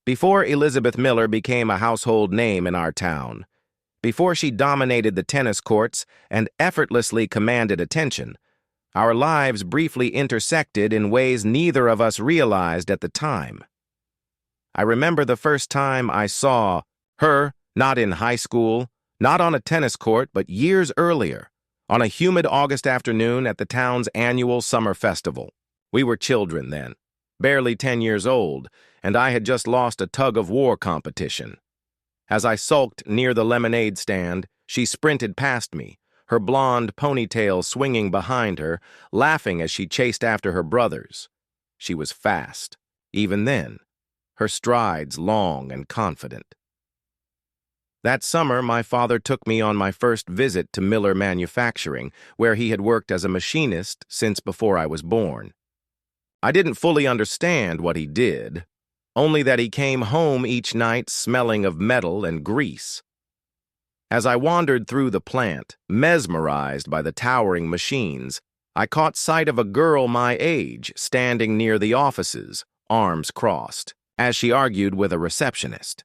Before Elizabeth Miller became a household name in our town, before she dominated the tennis courts and effortlessly commanded attention, our lives briefly intersected in ways neither of us realized at the time. I remember the first time I saw her, not in high school, not on a tennis court, but years earlier, on a humid August afternoon at the town's annual summer festival. We were children then, barely 10 years old, and I had just lost a tug-of-war competition. As I sulked near the lemonade stand, she sprinted past me, her blonde ponytail swinging behind her, laughing as she chased after her brothers. She was fast, even then, her strides long and confident. That summer, my father took me on my first visit to Miller Manufacturing, where he had worked as a machinist since before I was born. I didn't fully understand what he did, only that he came home each night smelling of metal and grease. As I wandered through the plant, mesmerized by the towering machines, I caught sight of a girl my age standing near the offices, arms crossed, as she argued with a receptionist.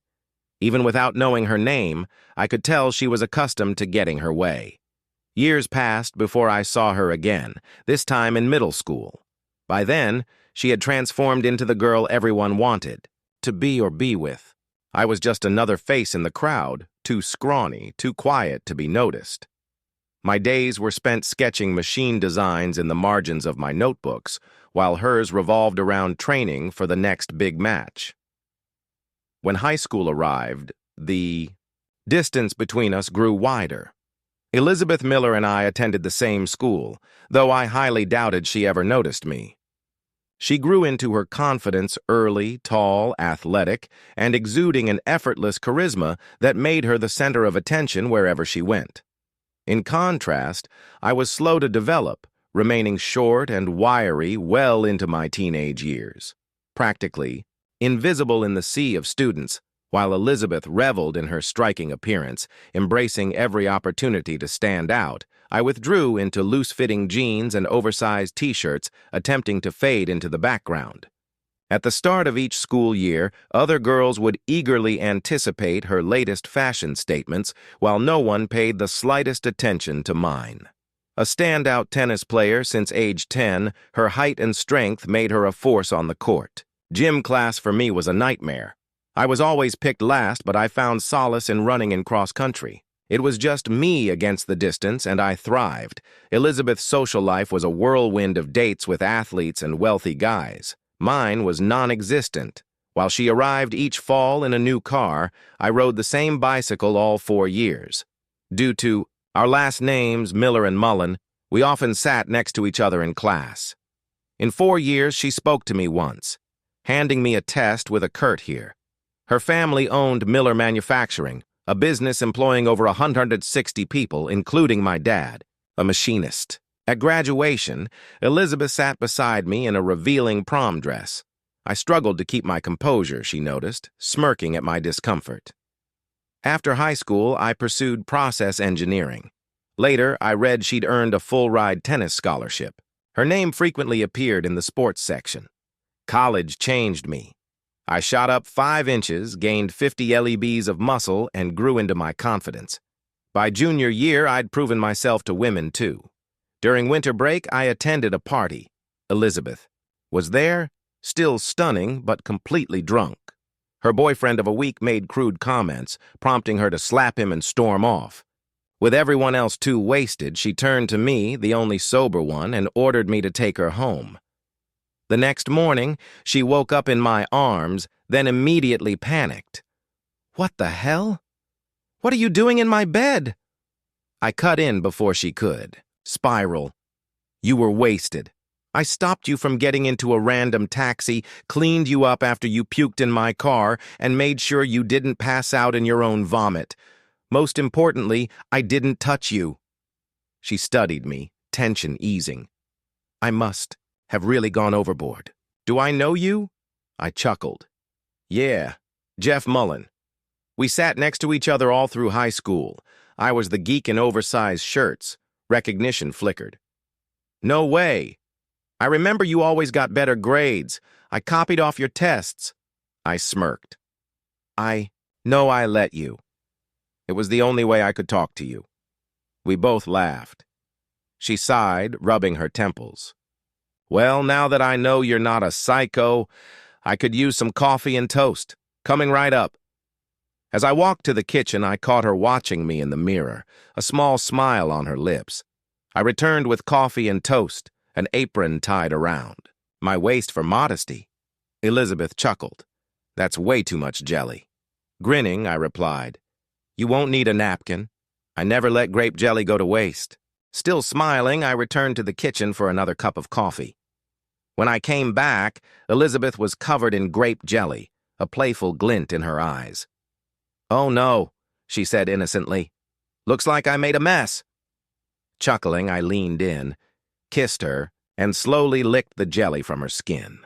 Even without knowing her name, I could tell she was accustomed to getting her way. Years passed before I saw her again, this time in middle school. By then, she had transformed into the girl everyone wanted to be or be with. I was just another face in the crowd, too scrawny, too quiet to be noticed. My days were spent sketching machine designs in the margins of my notebooks, while hers revolved around training for the next big match. When high school arrived, the distance between us grew wider. Elizabeth Miller and I attended the same school, though I highly doubted she ever noticed me. She grew into her confidence early, tall, athletic, and exuding an effortless charisma that made her the center of attention wherever she went. In contrast, I was slow to develop, remaining short and wiry well into my teenage years. Practically invisible in the sea of students, while Elizabeth reveled in her striking appearance, embracing every opportunity to stand out, I withdrew into loose-fitting jeans and oversized t-shirts, attempting to fade into the background. At the start of each school year, other girls would eagerly anticipate her latest fashion statements, while no one paid the slightest attention to mine. A standout tennis player since age 10, her height and strength made her a force on the court. Gym class for me was a nightmare. I was always picked last, but I found solace in running in cross-country. It was just me against the distance, and I thrived. Elizabeth's social life was a whirlwind of dates with athletes and wealthy guys. Mine was non-existent. While she arrived each fall in a new car, I rode the same bicycle all 4 years. Due to our last names, Miller and Mullen, we often sat next to each other in class. In 4 years, she spoke to me once, handing me a test with a curt here. Her family owned Miller Manufacturing, a business employing over 160 people, including my dad, a machinist. At graduation, Elizabeth sat beside me in a revealing prom dress. I struggled to keep my composure, she noticed, smirking at my discomfort. After high school, I pursued process engineering. Later, I read she'd earned a full-ride tennis scholarship. Her name frequently appeared in the sports section. College changed me. I shot up 5 inches, gained 50 lbs of muscle, and grew into my confidence. By junior year, I'd proven myself to women, too. During winter break, I attended a party. Elizabeth was there, still stunning, but completely drunk. Her boyfriend of a week made crude comments, prompting her to slap him and storm off. With everyone else too wasted, she turned to me, the only sober one, and ordered me to take her home. The next morning, she woke up in my arms, then immediately panicked. "What the hell? What are you doing in my bed?" I cut in before she could. Spiral. "You were wasted. I stopped you from getting into a random taxi, cleaned you up after you puked in my car, and made sure you didn't pass out in your own vomit. Most importantly, I didn't touch you." She studied me, tension easing. "I must have really gone overboard. Do I know you?" I chuckled. "Yeah, Jeff Mullen. We sat next to each other all through high school. I was the geek in oversized shirts. Recognition flickered. "No way. I remember you always got better grades. I copied off your tests." I smirked. I know I let you. It was the only way I could talk to you. We both laughed. She sighed, rubbing her temples. Well, now that I know you're not a psycho, I could use some coffee and toast. Coming right up. As I walked to the kitchen, I caught her watching me in the mirror, a small smile on her lips. I returned with coffee and toast, an apron tied around. My waist for modesty. Elizabeth chuckled. That's way too much jelly. Grinning, I replied, You won't need a napkin. I never let grape jelly go to waste. Still smiling, I returned to the kitchen for another cup of coffee. When I came back, Elizabeth was covered in grape jelly, a playful glint in her eyes. Oh no, she said innocently. Looks like I made a mess. Chuckling, I leaned in, kissed her, and slowly licked the jelly from her skin.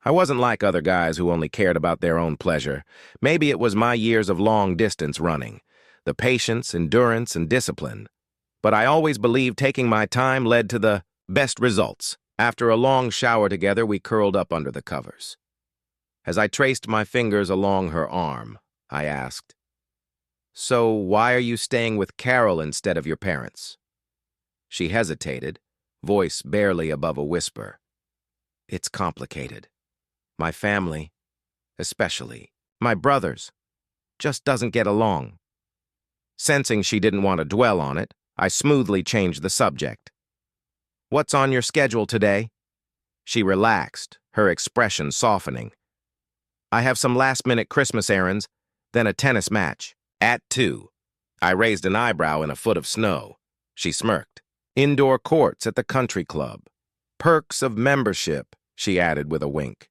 I wasn't like other guys who only cared about their own pleasure. Maybe it was my years of long-distance running, the patience, endurance, and discipline. But I always believed taking my time led to the best results. After a long shower together, we curled up under the covers. As I traced my fingers along her arm, I asked, So why are you staying with Carol instead of your parents? She hesitated, voice barely above a whisper. It's complicated. My family, especially my brothers, just doesn't get along. Sensing she didn't want to dwell on it, I smoothly changed the subject. What's on your schedule today? She relaxed, her expression softening. I have some last-minute Christmas errands, then a tennis match. At 2. I raised an eyebrow in a foot of snow. She smirked. Indoor courts at the country club. Perks of membership, she added with a wink.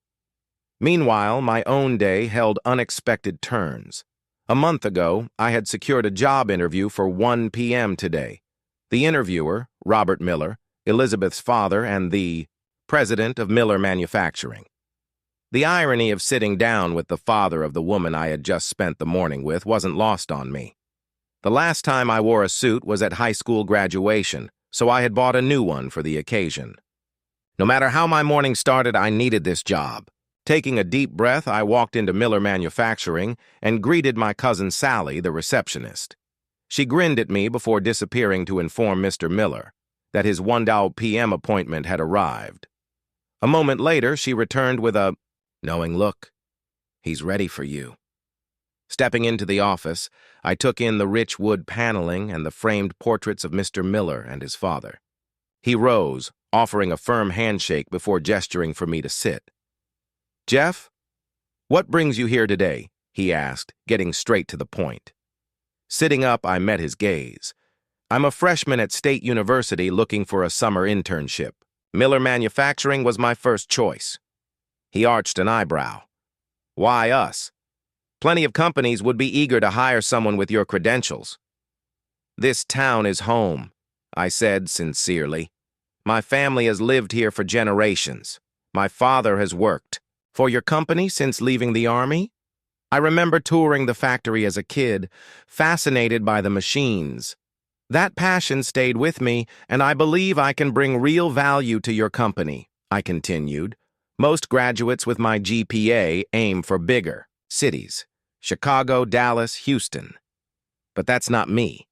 Meanwhile, my own day held unexpected turns. A month ago, I had secured a job interview for 1 p.m. today. The interviewer, Robert Miller, Elizabeth's father, and the president of Miller Manufacturing. The irony of sitting down with the father of the woman I had just spent the morning with wasn't lost on me. The last time I wore a suit was at high school graduation, so I had bought a new one for the occasion. No matter how my morning started, I needed this job. Taking a deep breath, I walked into Miller Manufacturing and greeted my cousin Sally, the receptionist. She grinned at me before disappearing to inform Mr. Miller that his 1 p.m. appointment had arrived. A moment later, she returned with a knowing look. He's ready for you. Stepping into the office, I took in the rich wood paneling and the framed portraits of Mr. Miller and his father. He rose, offering a firm handshake before gesturing for me to sit. Jeff, what brings you here today? He asked, getting straight to the point. Sitting up, I met his gaze. I'm a freshman at State University looking for a summer internship. Miller Manufacturing was my first choice. He arched an eyebrow. Why us? Plenty of companies would be eager to hire someone with your credentials. This town is home, I said sincerely. My family has lived here for generations. My father has worked. For your company since leaving the Army? I remember touring the factory as a kid, fascinated by the machines. That passion stayed with me, and I believe I can bring real value to your company, I continued. Most graduates with my GPA aim for bigger cities, Chicago, Dallas, Houston. But that's not me.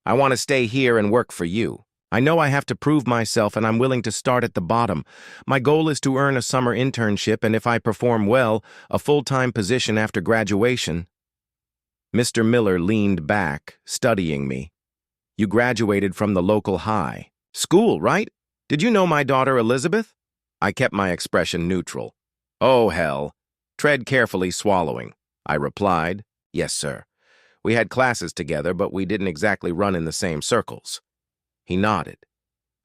I want to stay here and work for you. I know I have to prove myself, and I'm willing to start at the bottom. My goal is to earn a summer internship, and if I perform well, a full-time position after graduation. Mr. Miller leaned back, studying me. You graduated from the local high. School, right? Did you know my daughter Elizabeth? I kept my expression neutral. Oh, hell. Tread carefully, swallowing. I replied, Yes, sir. We had classes together, but we didn't exactly run in the same circles. He nodded.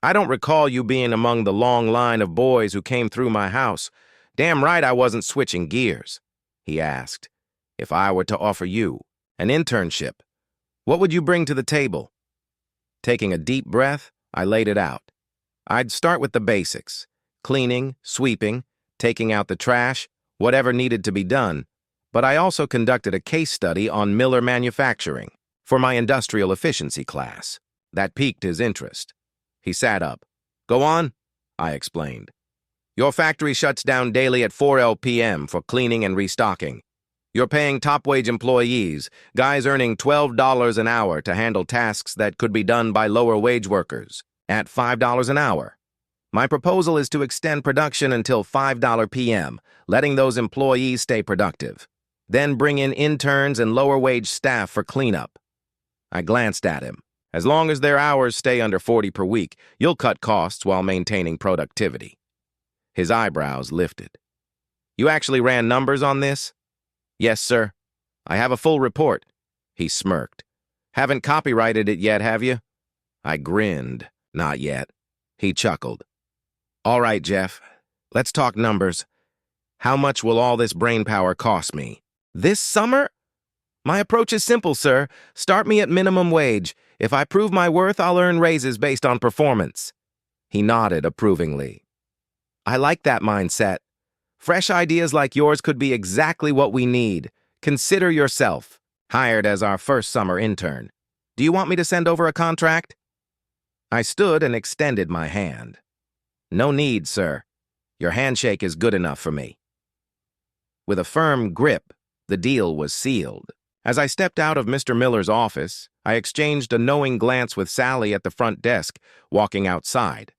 I don't recall you being among the long line of boys who came through my house. Damn right I wasn't switching gears. He asked, If I were to offer you an internship, what would you bring to the table? Taking a deep breath, I laid it out. I'd start with the basics, cleaning, sweeping, taking out the trash, whatever needed to be done, but I also conducted a case study on Miller Manufacturing for my industrial efficiency class. That piqued his interest. He sat up. Go on, I explained. Your factory shuts down daily at 4 p.m. for cleaning and restocking. You're paying top-wage employees, guys earning $12 an hour to handle tasks that could be done by lower-wage workers, at $5 an hour. My proposal is to extend production until $5 p.m., letting those employees stay productive. Then bring in interns and lower-wage staff for cleanup. I glanced at him. As long as their hours stay under 40 per week, you'll cut costs while maintaining productivity. His eyebrows lifted. You actually ran numbers on this? Yes, sir. I have a full report. He smirked. Haven't copyrighted it yet, have you? I grinned. Not yet. He chuckled. All right, Jeff. Let's talk numbers. How much will all this brainpower cost me? This summer? My approach is simple, sir. Start me at minimum wage. If I prove my worth, I'll earn raises based on performance. He nodded approvingly. I like that mindset. Fresh ideas like yours could be exactly what we need. Consider yourself hired as our first summer intern. Do you want me to send over a contract? I stood and extended my hand. No need, sir. Your handshake is good enough for me. With a firm grip, the deal was sealed. As I stepped out of Mr. Miller's office, I exchanged a knowing glance with Sally at the front desk, walking outside.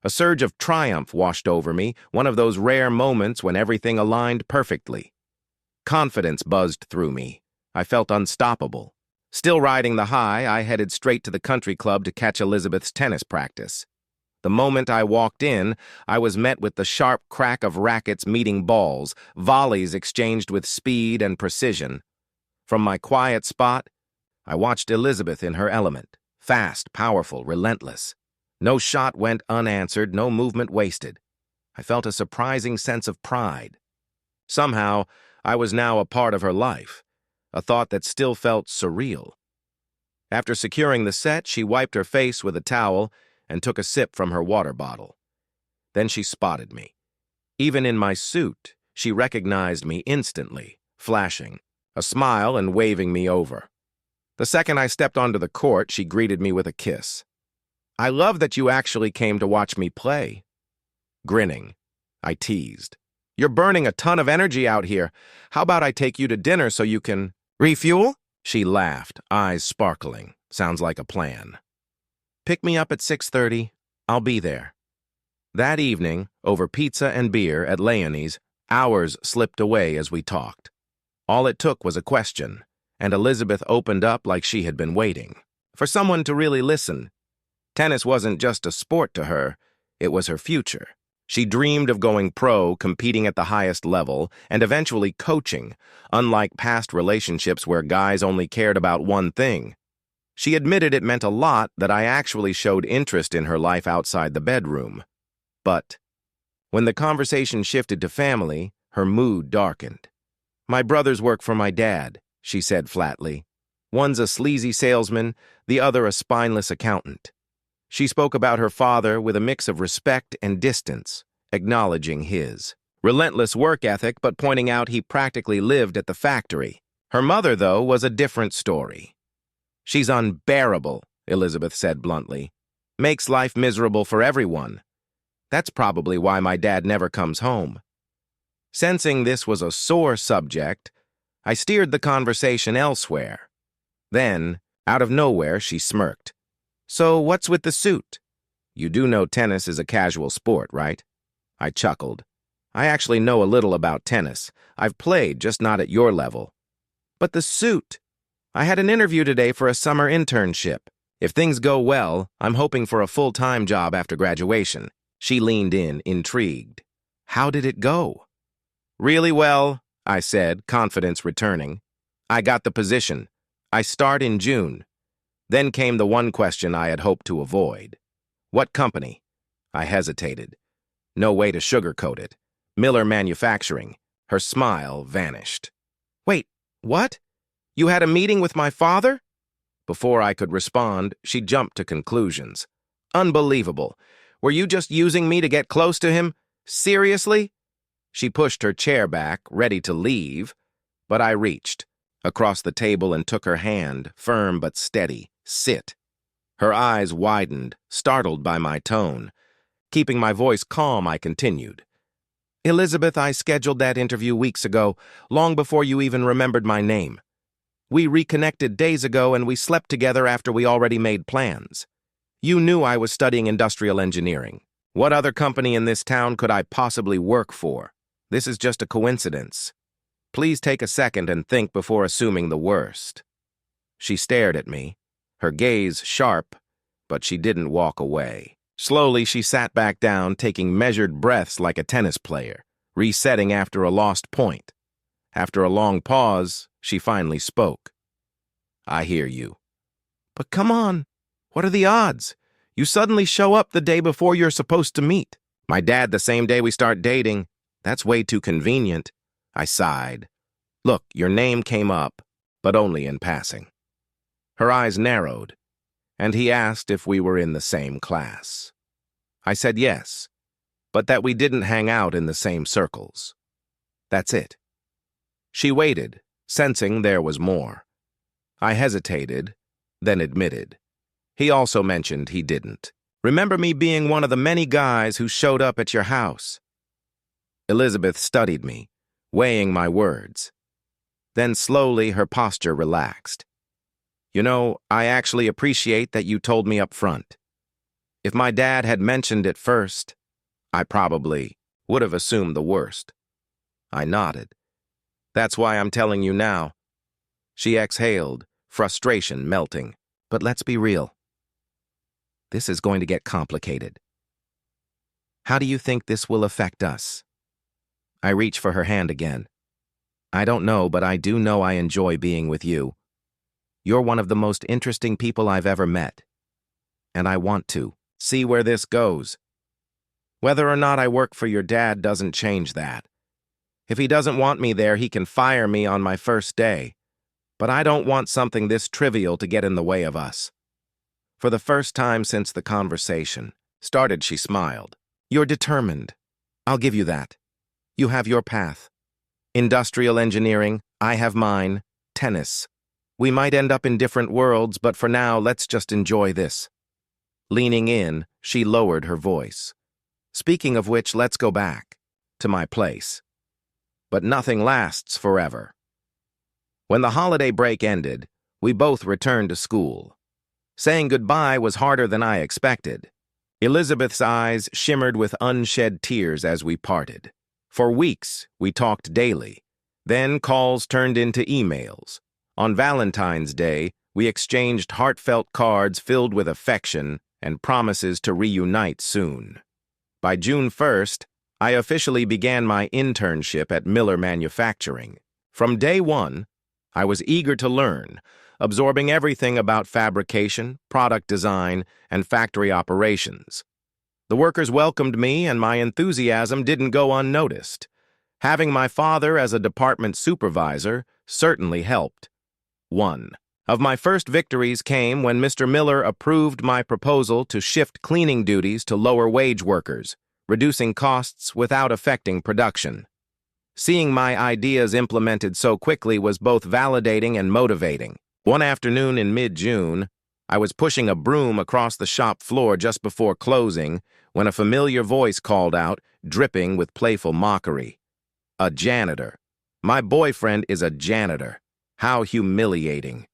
A surge of triumph washed over me, one of those rare moments when everything aligned perfectly. Confidence buzzed through me. I felt unstoppable. Still riding the high, I headed straight to the country club to catch Elizabeth's tennis practice. The moment I walked in, I was met with the sharp crack of rackets meeting balls, volleys exchanged with speed and precision. From my quiet spot, I watched Elizabeth in her element, fast, powerful, relentless. No shot went unanswered, no movement wasted. I felt a surprising sense of pride. Somehow, I was now a part of her life, a thought that still felt surreal. After securing the set, she wiped her face with a towel and took a sip from her water bottle. Then she spotted me. Even in my suit, she recognized me instantly, flashing, a smile and waving me over. The second I stepped onto the court, she greeted me with a kiss. I love that you actually came to watch me play. Grinning, I teased. You're burning a ton of energy out here. How about I take you to dinner so you can refuel? She laughed, eyes sparkling. Sounds like a plan. Pick me up at 6:30. I'll be there. That evening, over pizza and beer at Leonie's, hours slipped away as we talked. All it took was a question, and Elizabeth opened up like she had been waiting. For someone to really listen. Tennis wasn't just a sport to her, it was her future. She dreamed of going pro, competing at the highest level, and eventually coaching, unlike past relationships where guys only cared about one thing. She admitted it meant a lot that I actually showed interest in her life outside the bedroom. But when the conversation shifted to family, her mood darkened. My brothers work for my dad, she said flatly. One's a sleazy salesman, the other a spineless accountant. She spoke about her father with a mix of respect and distance, acknowledging his relentless work ethic but pointing out he practically lived at the factory. Her mother, though, was a different story. She's unbearable, Elizabeth said bluntly. Makes life miserable for everyone. That's probably why my dad never comes home. Sensing this was a sore subject, I steered the conversation elsewhere. Then, out of nowhere, she smirked. So what's with the suit? You do know tennis is a casual sport, right? I chuckled. I actually know a little about tennis. I've played, just not at your level. But the suit. I had an interview today for a summer internship. If things go well, I'm hoping for a full-time job after graduation. She leaned in, intrigued. How did it go? Really well, I said, confidence returning. I got the position. I start in June. Then came the one question I had hoped to avoid. What company? I hesitated. No way to sugarcoat it. Miller Manufacturing. Her smile vanished. Wait, what? You had a meeting with my father? Before I could respond, she jumped to conclusions. Unbelievable. Were you just using me to get close to him? Seriously? She pushed her chair back, ready to leave, but I reached across the table and took her hand, firm but steady. Sit. Her eyes widened, startled by my tone. Keeping my voice calm, I continued. Elizabeth, I scheduled that interview weeks ago, long before you even remembered my name. We reconnected days ago and we slept together after we already made plans. You knew I was studying industrial engineering. What other company in this town could I possibly work for? This is just a coincidence. Please take a second and think before assuming the worst. She stared at me, her gaze sharp, but she didn't walk away. Slowly, she sat back down, taking measured breaths like a tennis player, resetting after a lost point. After a long pause, she finally spoke. I hear you. But come on, what are the odds? You suddenly show up the day before you're supposed to meet. My dad the same day we start dating. That's way too convenient. I sighed. Look, your name came up, but only in passing. Her eyes narrowed, and he asked if we were in the same class. I said yes, but that we didn't hang out in the same circles. That's it. She waited, sensing there was more. I hesitated, then admitted. He also mentioned he didn't. Remember me being one of the many guys who showed up at your house? Elizabeth studied me, weighing my words. Then slowly her posture relaxed. You know, I actually appreciate that you told me up front. If my dad had mentioned it first, I probably would have assumed the worst. I nodded. That's why I'm telling you now. She exhaled, frustration melting. But let's be real. This is going to get complicated. How do you think this will affect us? I reach for her hand again. I don't know, but I do know I enjoy being with you. You're one of the most interesting people I've ever met. And I want to see where this goes. Whether or not I work for your dad doesn't change that. If he doesn't want me there, he can fire me on my first day. But I don't want something this trivial to get in the way of us. For the first time since the conversation started, she smiled. You're determined. I'll give you that. You have your path. Industrial engineering, I have mine. Tennis. We might end up in different worlds, but for now, let's just enjoy this. Leaning in, she lowered her voice. Speaking of which, let's go back to my place. But nothing lasts forever. When the holiday break ended, we both returned to school. Saying goodbye was harder than I expected. Elizabeth's eyes shimmered with unshed tears as we parted. For weeks, we talked daily. Then calls turned into emails. On Valentine's Day, we exchanged heartfelt cards filled with affection and promises to reunite soon. By June 1st, I officially began my internship at Miller Manufacturing. From day one, I was eager to learn, absorbing everything about fabrication, product design, and factory operations. The workers welcomed me, and my enthusiasm didn't go unnoticed. Having my father as a department supervisor certainly helped. One of my first victories came when Mr. Miller approved my proposal to shift cleaning duties to lower-wage workers, reducing costs without affecting production. Seeing my ideas implemented so quickly was both validating and motivating. One afternoon in mid-June, I was pushing a broom across the shop floor just before closing when a familiar voice called out, dripping with playful mockery. A janitor. My boyfriend is a janitor. How humiliating.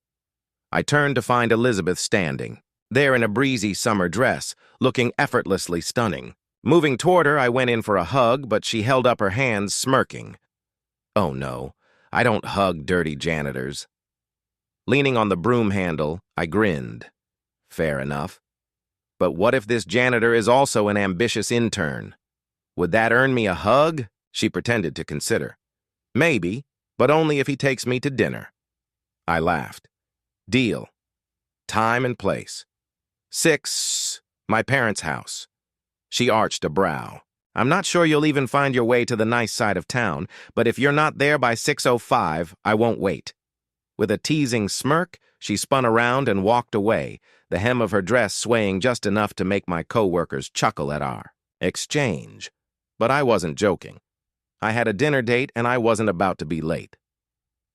I turned to find Elizabeth standing, there in a breezy summer dress, looking effortlessly stunning. Moving toward her, I went in for a hug, but she held up her hands, smirking. Oh no, I don't hug dirty janitors. Leaning on the broom handle, I grinned. Fair enough. But what if this janitor is also an ambitious intern? Would that earn me a hug? She pretended to consider. Maybe, but only if he takes me to dinner. I laughed. Deal. Time and place. 6, my parents' house. She arched a brow. I'm not sure you'll even find your way to the nice side of town, but if you're not there by 6:05, I won't wait. With a teasing smirk, she spun around and walked away, the hem of her dress swaying just enough to make my coworkers chuckle at our exchange. But I wasn't joking. I had a dinner date and I wasn't about to be late.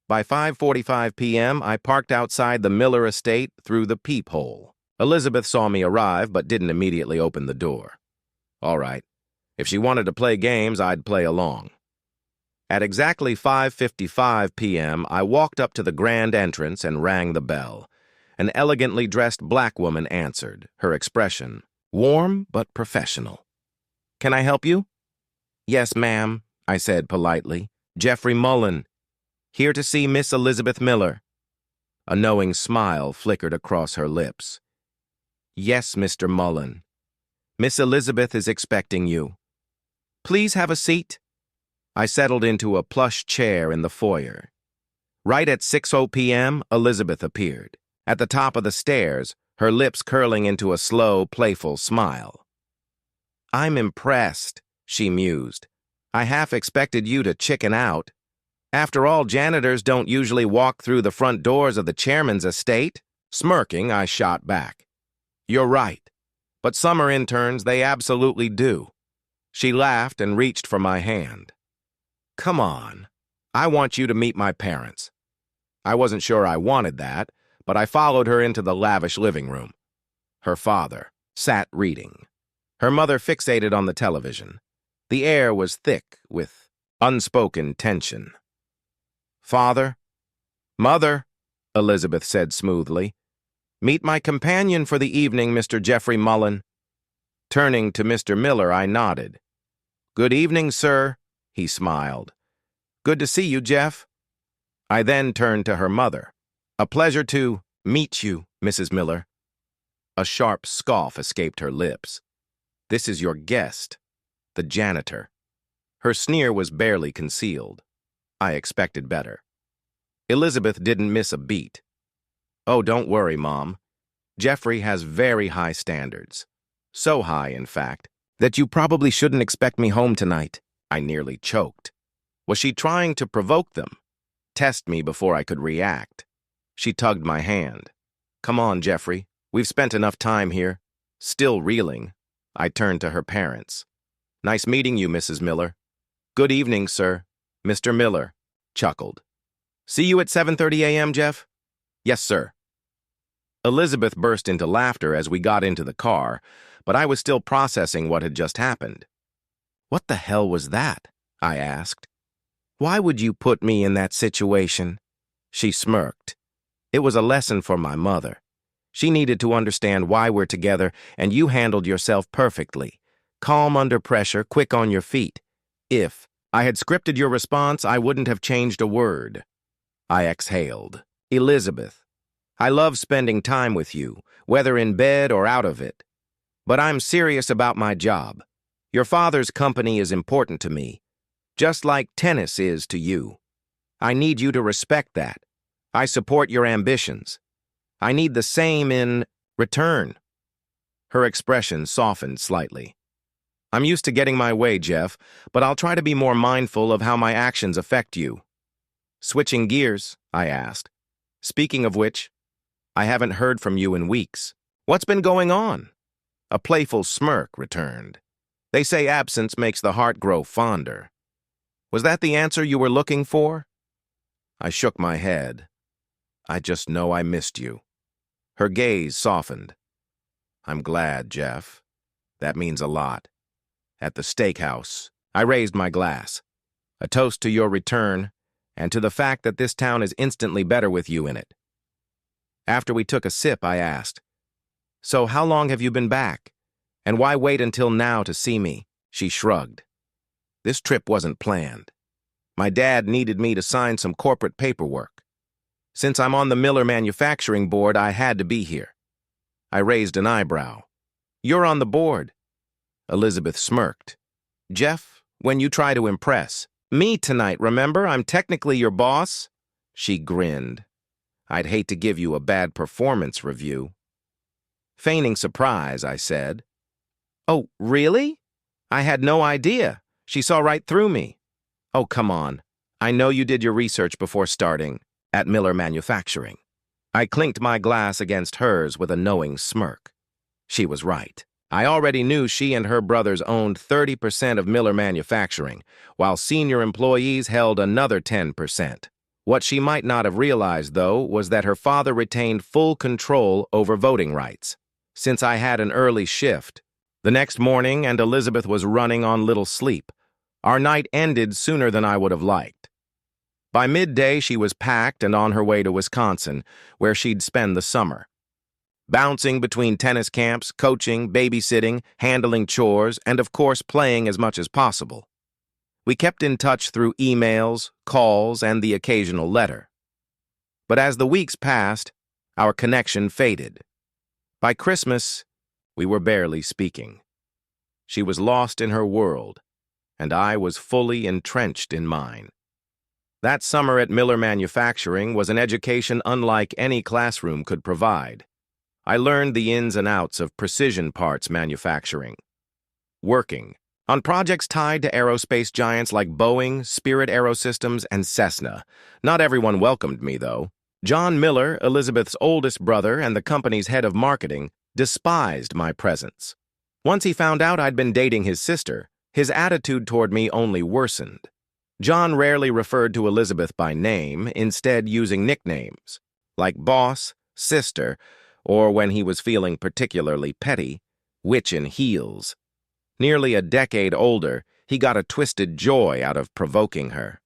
By 5:45 p.m., I parked outside the Miller estate through the peephole. Elizabeth saw me arrive but didn't immediately open the door. All right. If she wanted to play games, I'd play along. At exactly 5:55 p.m., I walked up to the grand entrance and rang the bell. An elegantly dressed black woman answered, her expression warm but professional. "Can I help you?" "Yes, ma'am," I said politely. "Jeffrey Mullen. Here to see Miss Elizabeth Miller." A knowing smile flickered across her lips. "Yes, Mr. Mullen. Miss Elizabeth is expecting you. Please have a seat." I settled into a plush chair in the foyer. Right at 6:00 p.m., Elizabeth appeared. At the top of the stairs, her lips curling into a slow, playful smile. "I'm impressed," she mused. "I half expected you to chicken out. After all, janitors don't usually walk through the front doors of the chairman's estate." Smirking, I shot back. "You're right. But summer interns, they absolutely do." She laughed and reached for my hand. "Come on. I want you to meet my parents." I wasn't sure I wanted that, but I followed her into the lavish living room. Her father sat reading. Her mother fixated on the television. The air was thick with unspoken tension. "Father? Mother," Elizabeth said smoothly. "Meet my companion for the evening, Mr. Jeffrey Mullen." Turning to Mr. Miller, I nodded. "Good evening, sir," he smiled. "Good to see you, Jeff." I then turned to her mother. "A pleasure to meet you, Mrs. Miller." A sharp scoff escaped her lips. "This is your guest, the janitor." Her sneer was barely concealed. I expected better. Elizabeth didn't miss a beat. "Oh, don't worry, Mom. Jeffrey has very high standards. So high, in fact, that you probably shouldn't expect me home tonight." I nearly choked. Was she trying to provoke them? Test me before I could react? She tugged my hand. "Come on, Jeffrey. We've spent enough time here." Still reeling, I turned to her parents. "Nice meeting you, Mrs. Miller." "Good evening, sir." Mr. Miller chuckled. "See you at 7:30 a.m., Jeff?" "Yes, sir." Elizabeth burst into laughter as we got into the car, but I was still processing what had just happened. "What the hell was that?" I asked. "Why would you put me in that situation?" She smirked. "It was a lesson for my mother. She needed to understand why we're together, and you handled yourself perfectly. Calm under pressure, quick on your feet. If I had scripted your response, I wouldn't have changed a word." I exhaled. "Elizabeth, I love spending time with you, whether in bed or out of it. But I'm serious about my job. Your father's company is important to me, just like tennis is to you. I need you to respect that. I support your ambitions. I need the same in return." Her expression softened slightly. "I'm used to getting my way, Jeff, but I'll try to be more mindful of how my actions affect you." Switching gears, I asked. "Speaking of which, I haven't heard from you in weeks. What's been going on?" A playful smirk returned. "They say absence makes the heart grow fonder. Was that the answer you were looking for?" I shook my head. "I just know I missed you." Her gaze softened. "I'm glad, Jeff. That means a lot." At the steakhouse, I raised my glass. "A toast to your return, and to the fact that this town is instantly better with you in it." After we took a sip, I asked, "So how long have you been back? And why wait until now to see me?" She shrugged. "This trip wasn't planned. My dad needed me to sign some corporate paperwork. Since I'm on the Miller Manufacturing Board, I had to be here." I raised an eyebrow. "You're on the board." Elizabeth smirked. "Jeff, when you try to impress me tonight, remember, I'm technically your boss?" She grinned. "I'd hate to give you a bad performance review." Feigning surprise, I said, "Oh, really? I had no idea. She saw right through me." "Oh, come on. I know you did your research before starting at Miller Manufacturing." I clinked my glass against hers with a knowing smirk. She was right. I already knew she and her brothers owned 30% of Miller Manufacturing, while senior employees held another 10%. What she might not have realized, though, was that her father retained full control over voting rights. Since I had an early shift, The next morning, and Elizabeth was running on little sleep. Our night ended sooner than I would have liked. By midday, she was packed and on her way to Wisconsin, where she'd spend the summer. Bouncing between tennis camps, coaching, babysitting, handling chores, and of course playing as much as possible. We kept in touch through emails, calls, and the occasional letter. But as the weeks passed, our connection faded. By Christmas, we were barely speaking. She was lost in her world, and I was fully entrenched in mine. That summer at Miller Manufacturing was an education unlike any classroom could provide. I learned the ins and outs of precision parts manufacturing. Working on projects tied to aerospace giants like Boeing, Spirit Aerosystems, and Cessna. Not everyone welcomed me, though. John Miller, Elizabeth's oldest brother and the company's head of marketing, despised my presence. Once he found out I'd been dating his sister, his attitude toward me only worsened. John rarely referred to Elizabeth by name, instead using nicknames, like boss, sister, or when he was feeling particularly petty, witch in heels. Nearly a decade older, he got a twisted joy out of provoking her.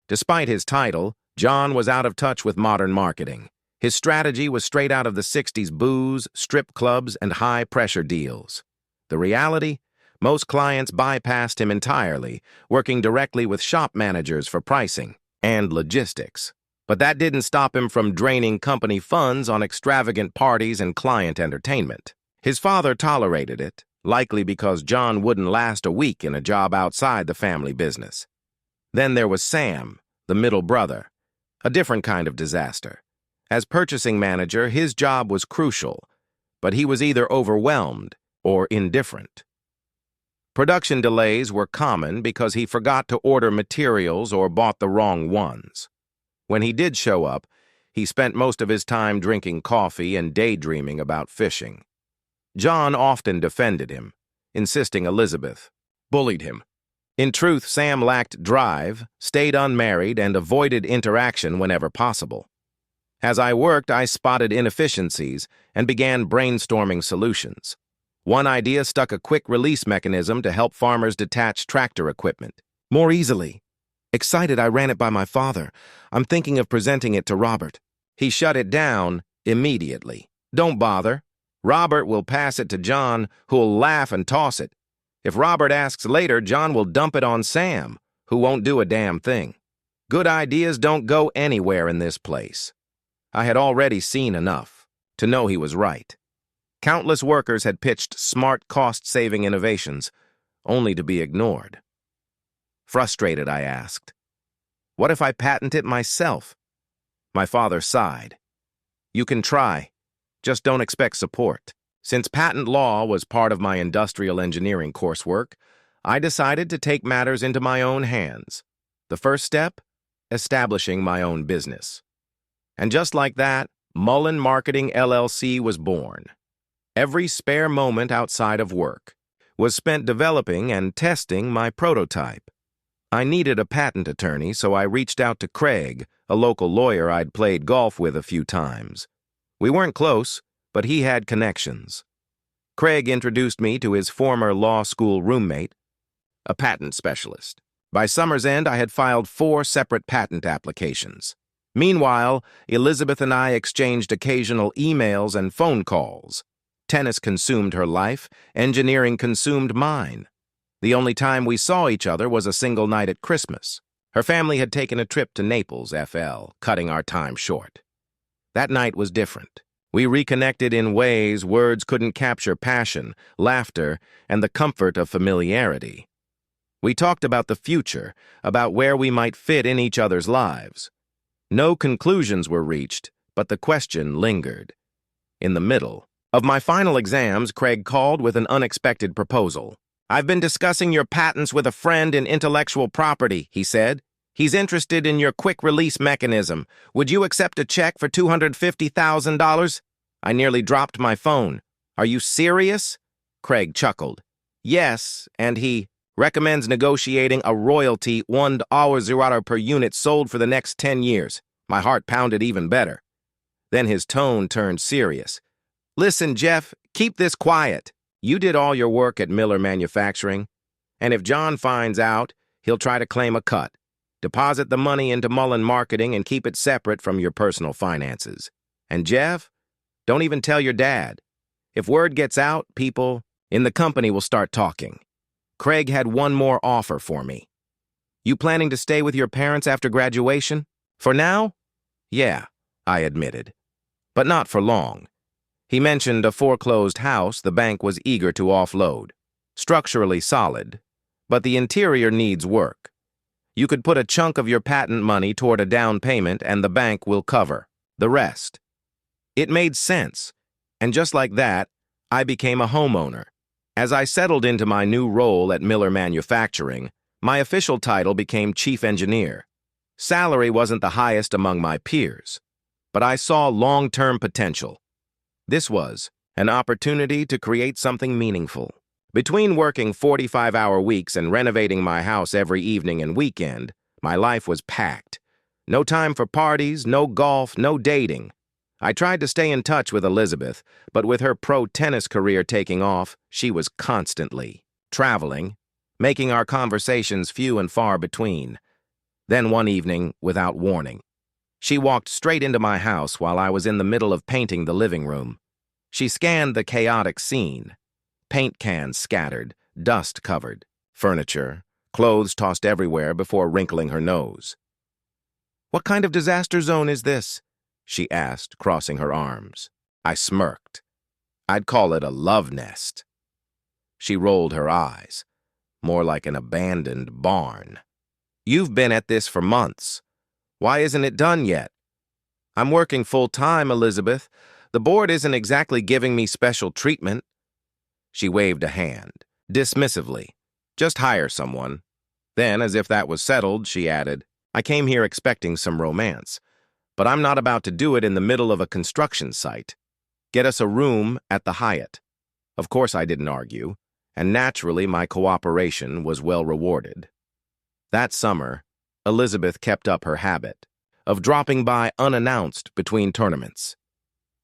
Despite his title, John was out of touch with modern marketing. His strategy was straight out of the 60s booze, strip clubs, and high-pressure deals. The reality? Most clients bypassed him entirely, working directly with shop managers for pricing and logistics. But that didn't stop him from draining company funds on extravagant parties and client entertainment. His father tolerated it, likely because John wouldn't last a week in a job outside the family business. Then there was Sam, the middle brother, a different kind of disaster. As purchasing manager, his job was crucial, but he was either overwhelmed or indifferent. Production delays were common because he forgot to order materials or bought the wrong ones. When he did show up, he spent most of his time drinking coffee and daydreaming about fishing. John often defended him, insisting Elizabeth bullied him. In truth, Sam lacked drive, stayed unmarried, and avoided interaction whenever possible. As I worked, I spotted inefficiencies and began brainstorming solutions. One idea stuck a quick-release mechanism to help farmers detach tractor equipment more easily. Excited, I ran it by my father. I'm thinking of presenting it to Robert. He shut it down immediately. Don't bother. Robert will pass it to John, who'll laugh and toss it. If Robert asks later, John will dump it on Sam, who won't do a damn thing. Good ideas don't go anywhere in this place. I had already seen enough to know he was right. Countless workers had pitched smart, cost-saving innovations, only to be ignored. Frustrated, I asked, "What if I patent it myself?" My father sighed. "You can try. Just don't expect support." Since patent law was part of my industrial engineering coursework, I decided to take matters into my own hands. The first step? Establishing my own business. And just like that, Mullen Marketing LLC was born. Every spare moment outside of work was spent developing and testing my prototype. I needed a patent attorney, so I reached out to Craig, a local lawyer I'd played golf with a few times. We weren't close, but he had connections. Craig introduced me to his former law school roommate, a patent specialist. By summer's end, I had filed 4 separate patent applications. Meanwhile, Elizabeth and I exchanged occasional emails and phone calls. Tennis consumed her life, engineering consumed mine. The only time we saw each other was a single night at Christmas. Her family had taken a trip to Naples, FL, cutting our time short. That night was different. We reconnected in ways words couldn't capture: passion, laughter, and the comfort of familiarity. We talked about the future, about where we might fit in each other's lives. No conclusions were reached, but the question lingered. In the middle of my final exams, Craig called with an unexpected proposal. "I've been discussing your patents with a friend in intellectual property," he said. "He's interested in your quick-release mechanism. Would you accept a check for $250,000? I nearly dropped my phone. "Are you serious?" Craig chuckled. "Yes, and he recommends negotiating a royalty $1 per unit sold for the next 10 years. My heart pounded even better. Then his tone turned serious. "Listen, Jeff, keep this quiet. You did all your work at Miller Manufacturing, and if John finds out, he'll try to claim a cut. Deposit the money into Mullen Marketing and keep it separate from your personal finances. And Jeff, don't even tell your dad. If word gets out, people in the company will start talking. Craig had one more offer for me. You planning to stay with your parents after graduation? For now? Yeah, I admitted. But not for long. He mentioned a foreclosed house the bank was eager to offload. Structurally solid, but the interior needs work. You could put a chunk of your patent money toward a down payment and the bank will cover the rest. It made sense, and just like that, I became a homeowner. As I settled into my new role at Miller Manufacturing, my official title became chief engineer. Salary wasn't the highest among my peers, but I saw long-term potential. This was an opportunity to create something meaningful. Between working 45-hour weeks and renovating my house every evening and weekend, my life was packed. No time for parties, no golf, no dating. I tried to stay in touch with Elizabeth, but with her pro tennis career taking off, she was constantly traveling, making our conversations few and far between. Then one evening, without warning, she walked straight into my house while I was in the middle of painting the living room. She scanned the chaotic scene. Paint cans scattered, dust covered, furniture, clothes tossed everywhere before wrinkling her nose. "What kind of disaster zone is this?" she asked, crossing her arms. I smirked. "I'd call it a love nest." She rolled her eyes, more like an abandoned barn. "You've been at this for months. Why isn't it done yet?" "I'm working full-time, Elizabeth. The board isn't exactly giving me special treatment." She waved a hand, dismissively. "Just hire someone." Then, as if that was settled, she added, "I came here expecting some romance, but I'm not about to do it in the middle of a construction site. Get us a room at the Hyatt." Of course I didn't argue, and naturally my cooperation was well rewarded. That summer, Elizabeth kept up her habit of dropping by unannounced between tournaments.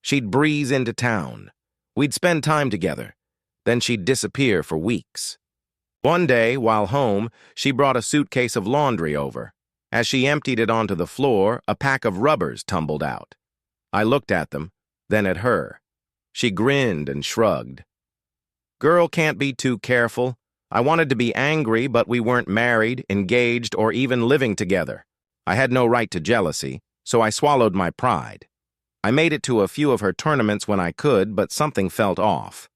She'd breeze into town. We'd spend time together. Then she'd disappear for weeks. One day, while home, she brought a suitcase of laundry over. As she emptied it onto the floor, a pack of rubbers tumbled out. I looked at them, then at her. She grinned and shrugged. "Girl can't be too careful. I wanted to be angry, but we weren't married, engaged, or even living together. I had no right to jealousy, so I swallowed my pride. I made it to a few of her tournaments when I could, but something felt off.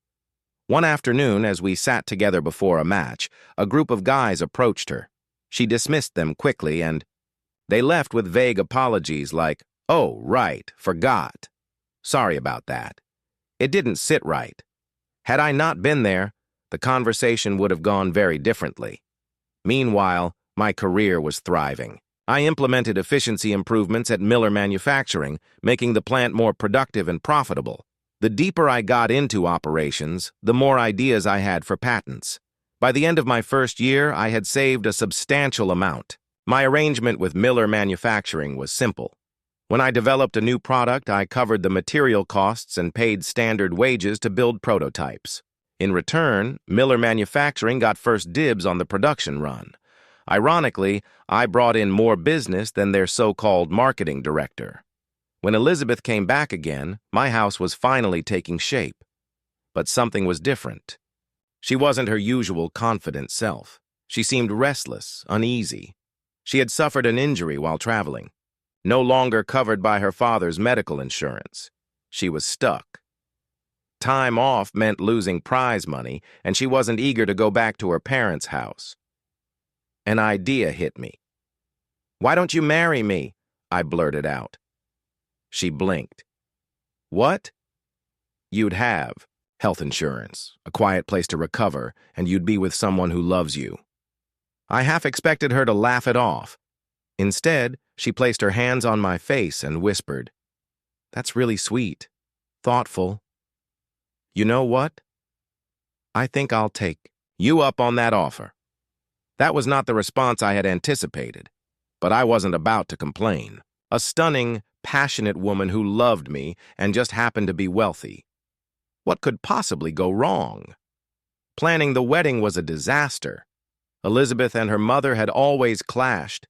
One afternoon, as we sat together before a match, a group of guys approached her. She dismissed them quickly, and they left with vague apologies like, "Oh, right, forgot. Sorry about that. It didn't sit right." Had I not been there, the conversation would have gone very differently. Meanwhile, my career was thriving. I implemented efficiency improvements at Miller Manufacturing, making the plant more productive and profitable. The deeper I got into operations, the more ideas I had for patents. By the end of my first year, I had saved a substantial amount. My arrangement with Miller Manufacturing was simple. When I developed a new product, I covered the material costs and paid standard wages to build prototypes. In return, Miller Manufacturing got first dibs on the production run. Ironically, I brought in more business than their so-called marketing director. When Elizabeth came back again, my house was finally taking shape. But something was different. She wasn't her usual confident self. She seemed restless, uneasy. She had suffered an injury while traveling. No longer covered by her father's medical insurance. She was stuck. Time off meant losing prize money, and she wasn't eager to go back to her parents' house. An idea hit me. "Why don't you marry me?" I blurted out. She blinked. "What?" "You'd have health insurance, a quiet place to recover, and you'd be with someone who loves you." I half expected her to laugh it off. Instead, she placed her hands on my face and whispered, "That's really sweet, thoughtful. You know what? I think I'll take you up on that offer." That was not the response I had anticipated, but I wasn't about to complain. A stunning, passionate woman who loved me and just happened to be wealthy. What could possibly go wrong? Planning the wedding was a disaster. Elizabeth and her mother had always clashed,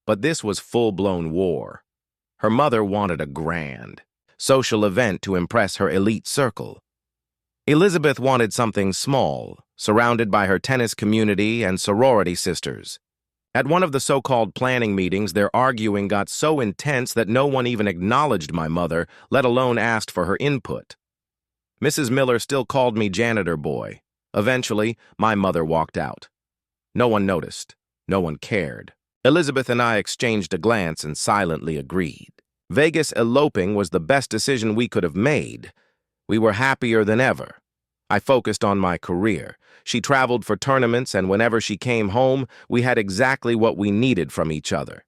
but this was full-blown war. Her mother wanted a grand social event to impress her elite circle. Elizabeth wanted something small, surrounded by her tennis community and sorority sisters. At one of the so-called planning meetings, their arguing got so intense that no one even acknowledged my mother, let alone asked for her input. Mrs. Miller still called me janitor boy. Eventually, my mother walked out. No one noticed. No one cared. Elizabeth and I exchanged a glance and silently agreed. Vegas eloping was the best decision we could have made. We were happier than ever. I focused on my career. She traveled for tournaments, and whenever she came home, we had exactly what we needed from each other.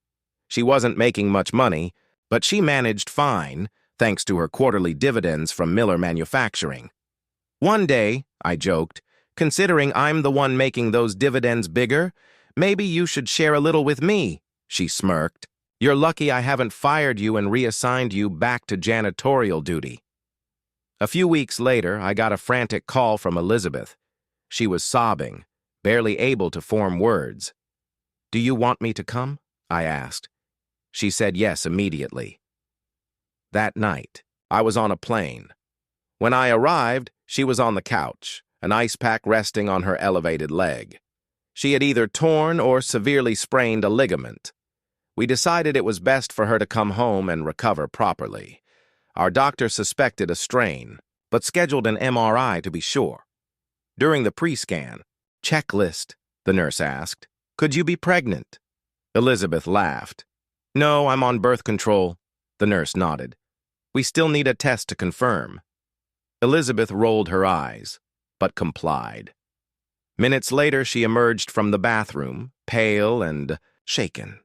She wasn't making much money, but she managed fine, thanks to her quarterly dividends from Miller Manufacturing. One day, I joked, considering I'm the one making those dividends bigger, maybe you should share a little with me, she smirked. You're lucky I haven't fired you and reassigned you back to janitorial duty. A few weeks later, I got a frantic call from Elizabeth. She was sobbing, barely able to form words. Do you want me to come? I asked. She said yes immediately. That night, I was on a plane. When I arrived, she was on the couch, an ice pack resting on her elevated leg. She had either torn or severely sprained a ligament. We decided it was best for her to come home and recover properly. Our doctor suspected a strain, but scheduled an MRI to be sure. During the pre-scan, checklist, the nurse asked, could you be pregnant? Elizabeth laughed. No, I'm on birth control. The nurse nodded. We still need a test to confirm. Elizabeth rolled her eyes, but complied. Minutes later, she emerged from the bathroom, pale and shaken.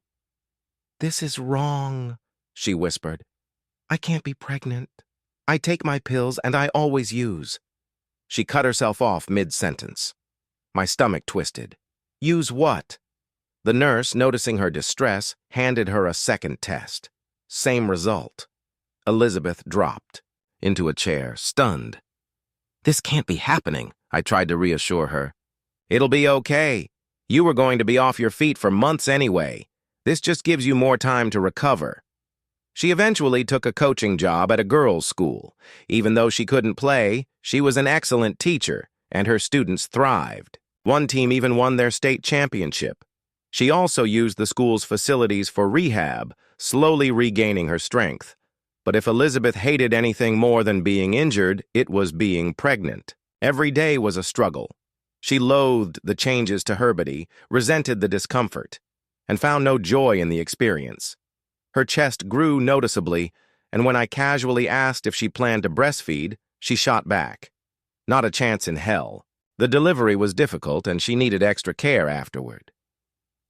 This is wrong, she whispered. I can't be pregnant. I take my pills and I always use. She cut herself off mid-sentence. My stomach twisted. Use what? The nurse, noticing her distress, handed her a second test. Same result. Elizabeth dropped into a chair, stunned. This can't be happening, I tried to reassure her. It'll be okay. You were going to be off your feet for months anyway. This just gives you more time to recover. She eventually took a coaching job at a girls' school. Even though she couldn't play, she was an excellent teacher, and her students thrived. One team even won their state championship. She also used the school's facilities for rehab, slowly regaining her strength. But if Elizabeth hated anything more than being injured, it was being pregnant. Every day was a struggle. She loathed the changes to her body, resented the discomfort, and found no joy in the experience. Her chest grew noticeably, and when I casually asked if she planned to breastfeed, she shot back. Not a chance in hell. The delivery was difficult, and she needed extra care afterward.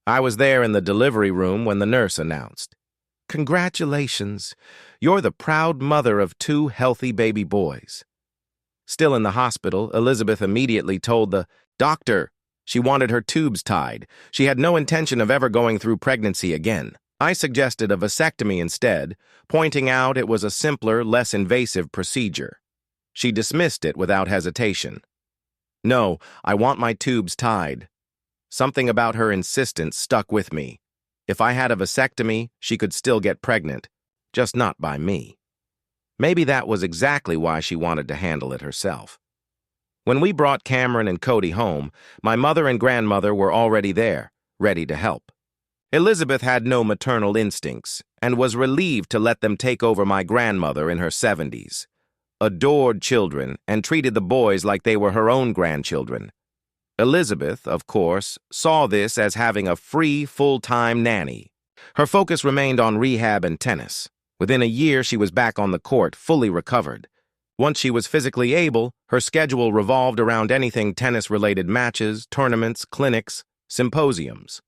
I was there in the delivery room when the nurse announced, Congratulations, you're the proud mother of 2 healthy baby boys. Still in the hospital, Elizabeth immediately told the doctor she wanted her tubes tied. She had no intention of ever going through pregnancy again. I suggested a vasectomy instead, pointing out it was a simpler, less invasive procedure. She dismissed it without hesitation. No, I want my tubes tied. Something about her insistence stuck with me. If I had a vasectomy, she could still get pregnant, just not by me. Maybe that was exactly why she wanted to handle it herself. When we brought Cameron and Cody home, my mother and grandmother were already there, ready to help. Elizabeth had no maternal instincts and was relieved to let them take over my grandmother in her 70s. Adored children and treated the boys like they were her own grandchildren. Elizabeth, of course, saw this as having a free, full-time nanny. Her focus remained on rehab and tennis. Within a year, she was back on the court, fully recovered. Once she was physically able, her schedule revolved around anything tennis-related matches, tournaments, clinics, symposiums.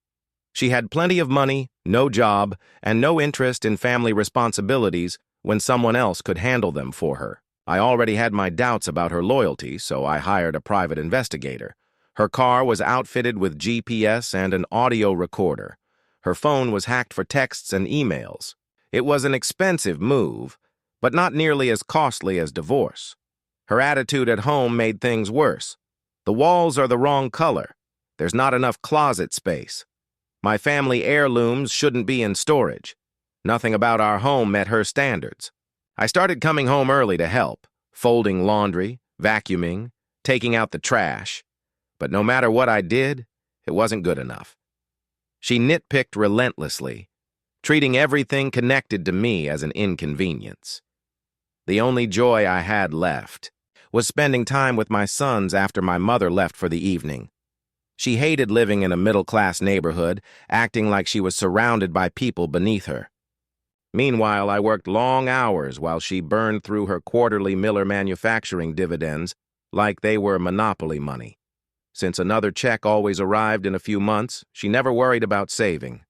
She had plenty of money, no job, and no interest in family responsibilities when someone else could handle them for her. I already had my doubts about her loyalty, so I hired a private investigator. Her car was outfitted with GPS and an audio recorder. Her phone was hacked for texts and emails. It was an expensive move, but not nearly as costly as divorce. Her attitude at home made things worse. The walls are the wrong color. There's not enough closet space. My family heirlooms shouldn't be in storage. Nothing about our home met her standards. I started coming home early to help, folding laundry, vacuuming, taking out the trash. But no matter what I did, it wasn't good enough. She nitpicked relentlessly, treating everything connected to me as an inconvenience. The only joy I had left was spending time with my sons after my mother left for the evening. She hated living in a middle-class neighborhood, acting like she was surrounded by people beneath her. Meanwhile, I worked long hours while she burned through her quarterly Miller Manufacturing dividends like they were monopoly money. Since another check always arrived in a few months, she never worried about saving.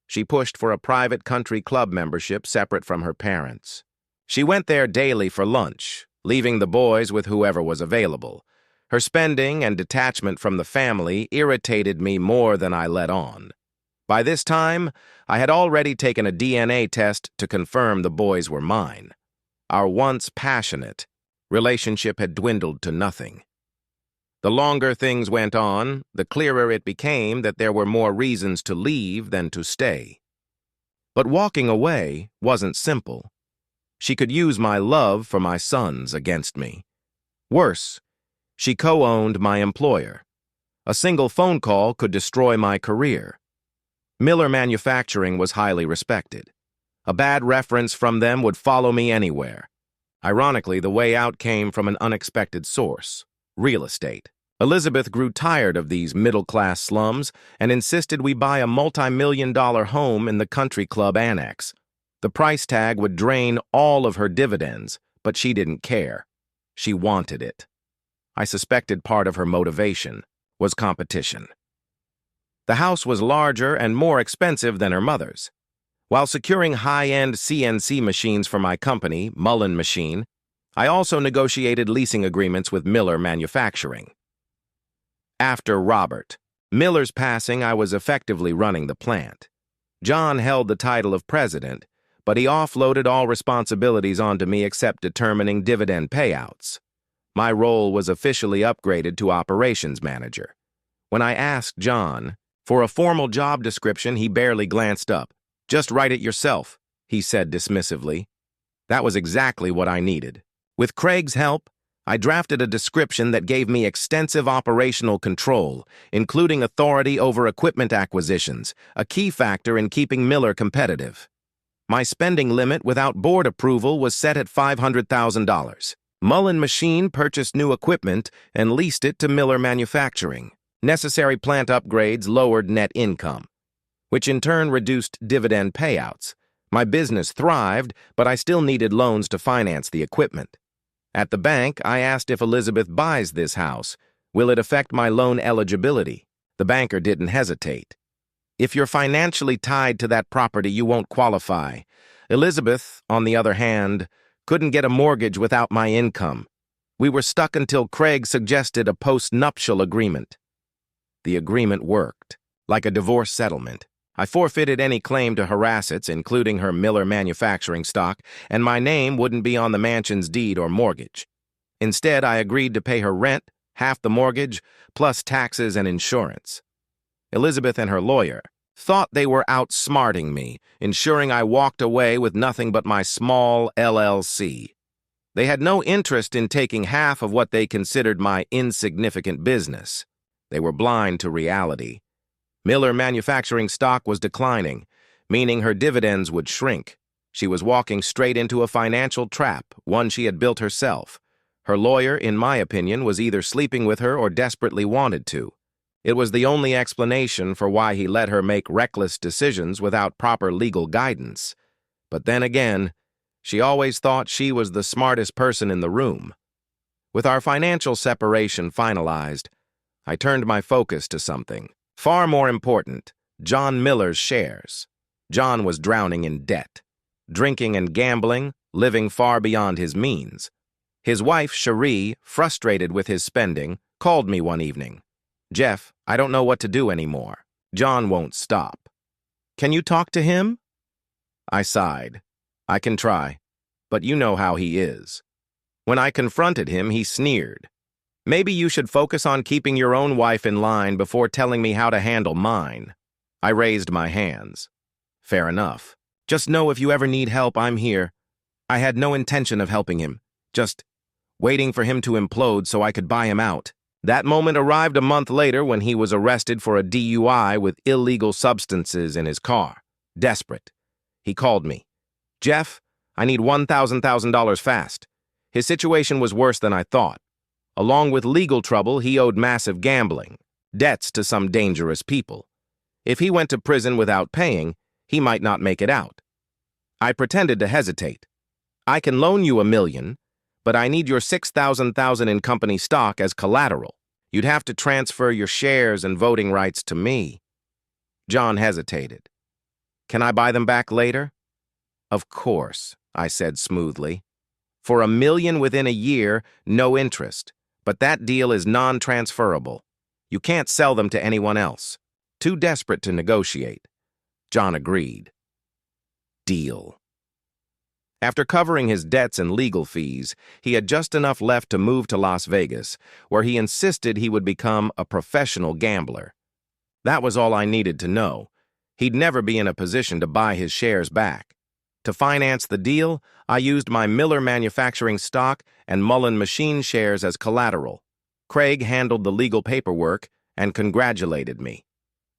She pushed for a private country club membership separate from her parents. She went there daily for lunch, leaving the boys with whoever was available. Her spending and detachment from the family irritated me more than I let on. By this time, I had already taken a DNA test to confirm the boys were mine. Our once passionate relationship had dwindled to nothing. The longer things went on, the clearer it became that there were more reasons to leave than to stay. But walking away wasn't simple. She could use my love for my sons against me. Worse, she co-owned my employer. A single phone call could destroy my career. Miller Manufacturing was highly respected. A bad reference from them would follow me anywhere. Ironically, the way out came from an unexpected source: real estate. Elizabeth grew tired of these middle-class slums and insisted we buy a multi-million-dollar home in the country club annex. The price tag would drain all of her dividends, but she didn't care. She wanted it. I suspected part of her motivation was competition. The house was larger and more expensive than her mother's. While securing high-end CNC machines for my company, Mullen Machine, I also negotiated leasing agreements with Miller Manufacturing. After Robert Miller's passing, I was effectively running the plant. John held the title of president, but he offloaded all responsibilities onto me except determining dividend payouts. My role was officially upgraded to operations manager. When I asked John for a formal job description, he barely glanced up. "Just write it yourself," he said dismissively. That was exactly what I needed. With Craig's help, I drafted a description that gave me extensive operational control, including authority over equipment acquisitions, a key factor in keeping Miller competitive. My spending limit without board approval was set at $500,000. Mullen Machine purchased new equipment and leased it to Miller Manufacturing. Necessary plant upgrades lowered net income, which in turn reduced dividend payouts. My business thrived, but I still needed loans to finance the equipment. At the bank, I asked if Elizabeth buys this house, will it affect my loan eligibility? The banker didn't hesitate. "If you're financially tied to that property, you won't qualify." Elizabeth, on the other hand, couldn't get a mortgage without my income. We were stuck until Craig suggested a post-nuptial agreement. The agreement worked, like a divorce settlement. I forfeited any claim to her assets, including her Miller Manufacturing stock, and my name wouldn't be on the mansion's deed or mortgage. Instead, I agreed to pay her rent, half the mortgage, plus taxes and insurance. Elizabeth and her lawyer thought they were outsmarting me, ensuring I walked away with nothing but my small LLC. They had no interest in taking half of what they considered my insignificant business. They were blind to reality. Miller Manufacturing stock was declining, meaning her dividends would shrink. She was walking straight into a financial trap, one she had built herself. Her lawyer, in my opinion, was either sleeping with her or desperately wanted to. It was the only explanation for why he let her make reckless decisions without proper legal guidance. But then again, she always thought she was the smartest person in the room. With our financial separation finalized, I turned my focus to something far more important: John Miller's shares. John was drowning in debt, drinking and gambling, living far beyond his means. His wife, Cherie, frustrated with his spending, called me one evening. "Jeff, I don't know what to do anymore. John won't stop. Can you talk to him?" I sighed. "I can try, but you know how he is." When I confronted him, he sneered. Maybe you should focus on keeping your own wife in line before telling me how to handle mine. I raised my hands. Fair enough. Just know if you ever need help, I'm here. I had no intention of helping him, just waiting for him to implode so I could buy him out. That moment arrived a month later when he was arrested for a DUI with illegal substances in his car. Desperate. He called me. Jeff, I need $1,000 fast. His situation was worse than I thought. Along with legal trouble, he owed massive gambling, debts to some dangerous people. If he went to prison without paying, he might not make it out. I pretended to hesitate. I can loan you $1 million, but I need your $6,000 in company stock as collateral. You'd have to transfer your shares and voting rights to me. John hesitated. Can I buy them back later? Of course, I said smoothly. For $1 million within a year, no interest. But that deal is non-transferable. You can't sell them to anyone else. Too desperate to negotiate. John agreed. Deal. After covering his debts and legal fees, he had just enough left to move to Las Vegas, where he insisted he would become a professional gambler. That was all I needed to know. He'd never be in a position to buy his shares back. To finance the deal, I used my Miller Manufacturing stock and Mullen Machine shares as collateral. Craig handled the legal paperwork and congratulated me.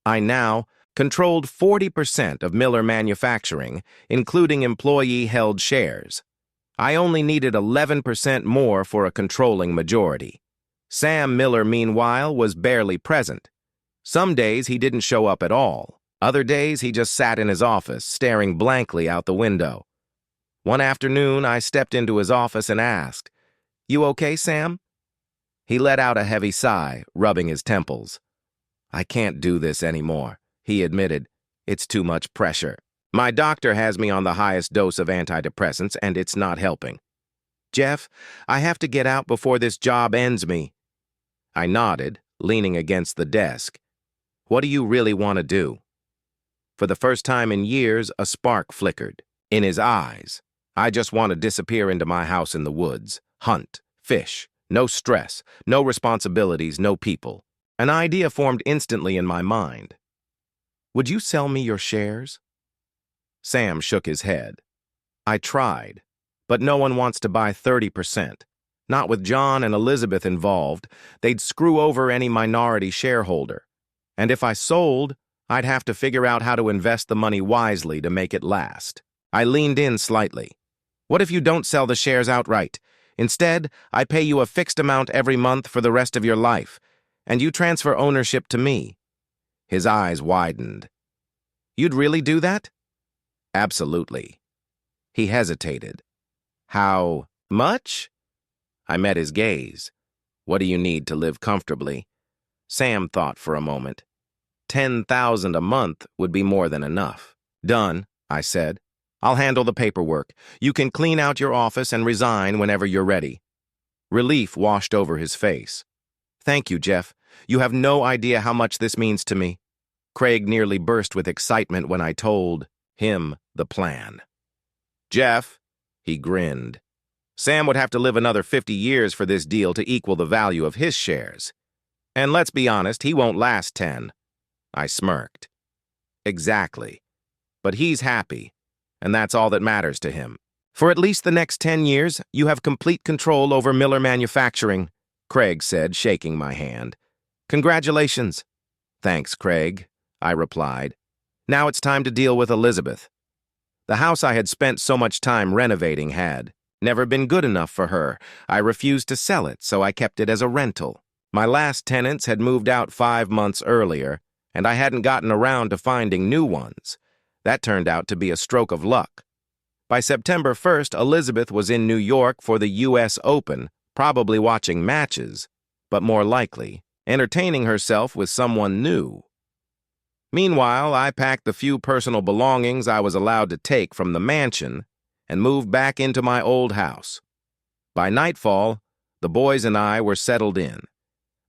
I now controlled 40% of Miller Manufacturing, including employee-held shares. I only needed 11% more for a controlling majority. Sam Miller, meanwhile, was barely present. Some days he didn't show up at all. Other days he just sat in his office, staring blankly out the window. One afternoon, I stepped into his office and asked, "You okay, Sam?" He let out a heavy sigh, rubbing his temples. "I can't do this anymore," he admitted. "It's too much pressure. My doctor has me on the highest dose of antidepressants, and it's not helping. Jeff, I have to get out before this job ends me." I nodded, leaning against the desk. "What do you really want to do?" For the first time in years, a spark flickered in his eyes. "I just want to disappear into my house in the woods, hunt, fish, no stress, no responsibilities, no people." An idea formed instantly in my mind. "Would you sell me your shares?" Sam shook his head. "I tried, but no one wants to buy 30%. Not with John and Elizabeth involved. They'd screw over any minority shareholder. And if I sold, I'd have to figure out how to invest the money wisely to make it last." I leaned in slightly. "What if you don't sell the shares outright? Instead, I pay you a fixed amount every month for the rest of your life, and you transfer ownership to me." His eyes widened. "You'd really do that?" "Absolutely." He hesitated. "How much?" I met his gaze. "What do you need to live comfortably?" Sam thought for a moment. $10,000 a month would be more than enough. "Done," I said. "I'll handle the paperwork. You can clean out your office and resign whenever you're ready." Relief washed over his face. "Thank you, Jeff. You have no idea how much this means to me." Craig nearly burst with excitement when I told him the plan. "Jeff," he grinned, "Sam would have to live another 50 years for this deal to equal the value of his shares. And let's be honest, he won't last 10. I smirked. "Exactly. But he's happy, and that's all that matters to him. For at least the next 10 years, you have complete control over Miller Manufacturing," Craig said, shaking my hand. "Congratulations." "Thanks, Craig," I replied. Now it's time to deal with Elizabeth. The house I had spent so much time renovating had never been good enough for her. I refused to sell it, so I kept it as a rental. My last tenants had moved out 5 months earlier, and I hadn't gotten around to finding new ones. That turned out to be a stroke of luck. By September 1st, Elizabeth was in New York for the U.S. Open, probably watching matches, but more likely, entertaining herself with someone new. Meanwhile, I packed the few personal belongings I was allowed to take from the mansion and moved back into my old house. By nightfall, the boys and I were settled in.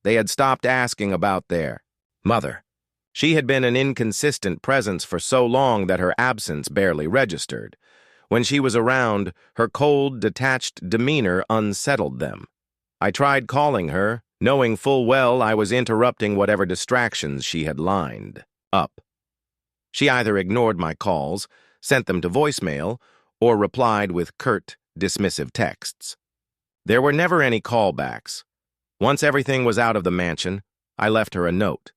They had stopped asking about their mother. She had been an inconsistent presence for so long that her absence barely registered. When she was around, her cold, detached demeanor unsettled them. I tried calling her, knowing full well I was interrupting whatever distractions she had lined up. She either ignored my calls, sent them to voicemail, or replied with curt, dismissive texts. There were never any callbacks. Once everything was out of the mansion, I left her a note.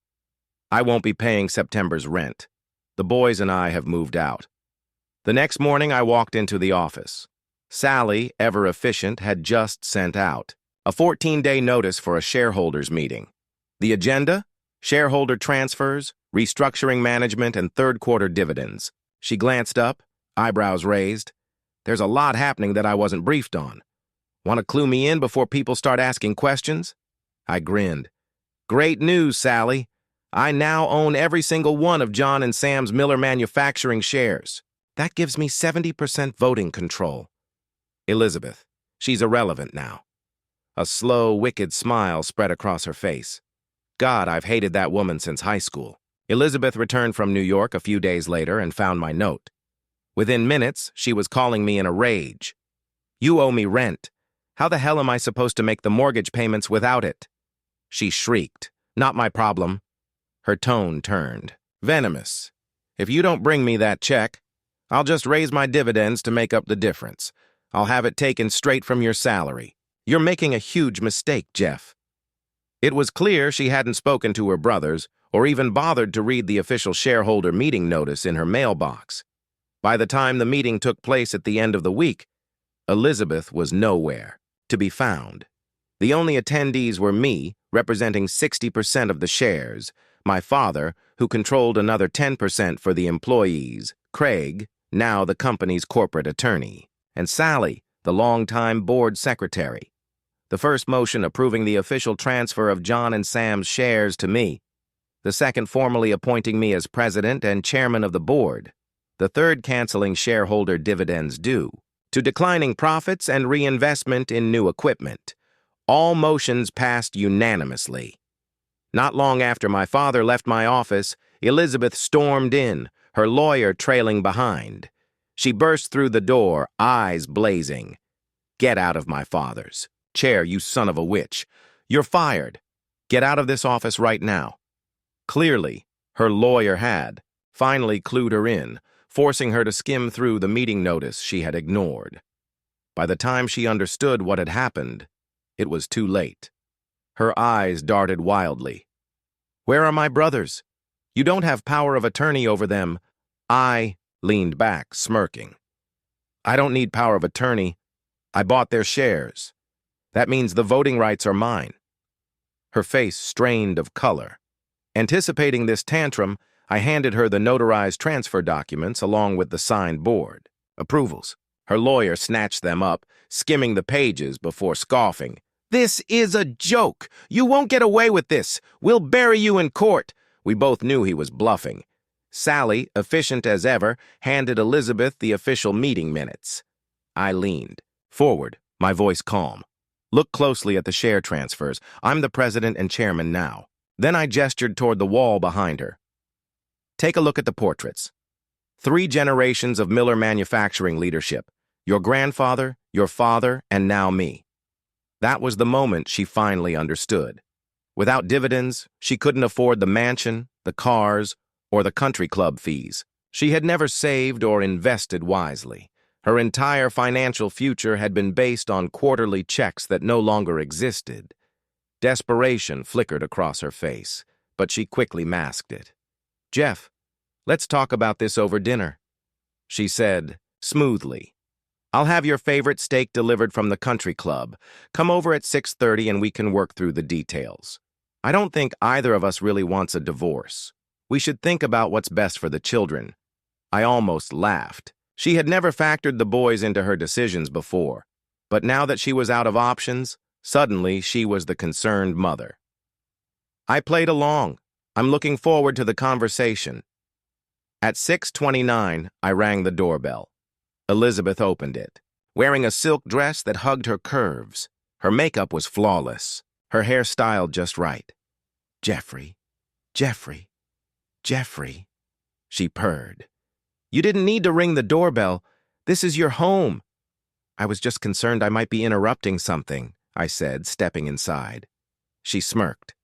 I won't be paying September's rent. The boys and I have moved out. The next morning, I walked into the office. Sally, ever efficient, had just sent out a 14-day notice for a shareholders meeting. The agenda? Shareholder transfers, restructuring management, and third-quarter dividends. She glanced up, eyebrows raised. There's a lot happening that I wasn't briefed on. Want to clue me in before people start asking questions? I grinned. Great news, Sally. I now own every single one of John and Sam's Miller Manufacturing shares. That gives me 70% voting control. Elizabeth, she's irrelevant now. A slow, wicked smile spread across her face. God, I've hated that woman since high school. Elizabeth returned from New York a few days later and found my note. Within minutes, she was calling me in a rage. You owe me rent. How the hell am I supposed to make the mortgage payments without it? She shrieked. Not my problem. Her tone turned venomous. If you don't bring me that check, I'll just raise my dividends to make up the difference. I'll have it taken straight from your salary. You're making a huge mistake, Jeff. It was clear she hadn't spoken to her brothers or even bothered to read the official shareholder meeting notice in her mailbox. By the time the meeting took place at the end of the week, Elizabeth was nowhere to be found. The only attendees were me, representing 60% of the shares, my father, who controlled another 10% for the employees, Craig, now the company's corporate attorney, and Sally, the longtime board secretary. The first motion approving the official transfer of John and Sam's shares to me. The second formally appointing me as president and chairman of the board. The third canceling shareholder dividends due to declining profits and reinvestment in new equipment. All motions passed unanimously. Not long after my father left my office, Elizabeth stormed in, her lawyer trailing behind. She burst through the door, eyes blazing. Get out of my father's chair, you son of a witch. You're fired. Get out of this office right now. Clearly, her lawyer had finally clued her in, forcing her to skim through the meeting notice she had ignored. By the time she understood what had happened, it was too late. Her eyes darted wildly. Where are my brothers? You don't have power of attorney over them. I leaned back, smirking. I don't need power of attorney. I bought their shares. That means the voting rights are mine. Her face strained of color. Anticipating this tantrum, I handed her the notarized transfer documents along with the signed board approvals. Her lawyer snatched them up, skimming the pages before scoffing. This is a joke. You won't get away with this. We'll bury you in court. We both knew he was bluffing. Sally, efficient as ever, handed Elizabeth the official meeting minutes. I leaned forward, my voice calm. Look closely at the share transfers. I'm the president and chairman now. Then I gestured toward the wall behind her. Take a look at the portraits. 3 generations of Miller Manufacturing leadership. Your grandfather, your father, and now me. That was the moment she finally understood. Without dividends, she couldn't afford the mansion, the cars, or the country club fees. She had never saved or invested wisely. Her entire financial future had been based on quarterly checks that no longer existed. Desperation flickered across her face, but she quickly masked it. Jeff, let's talk about this over dinner, she said smoothly. I'll have your favorite steak delivered from the country club. Come over at 6:30 and we can work through the details. I don't think either of us really wants a divorce. We should think about what's best for the children. I almost laughed. She had never factored the boys into her decisions before, but now that she was out of options, suddenly she was the concerned mother. I played along. I'm looking forward to the conversation. At 6:29, I rang the doorbell. Elizabeth opened it, wearing a silk dress that hugged her curves. Her makeup was flawless, her hair styled just right. Jeffrey, Jeffrey, Jeffrey, she purred. You didn't need to ring the doorbell. This is your home. I was just concerned I might be interrupting something, I said, stepping inside. She smirked.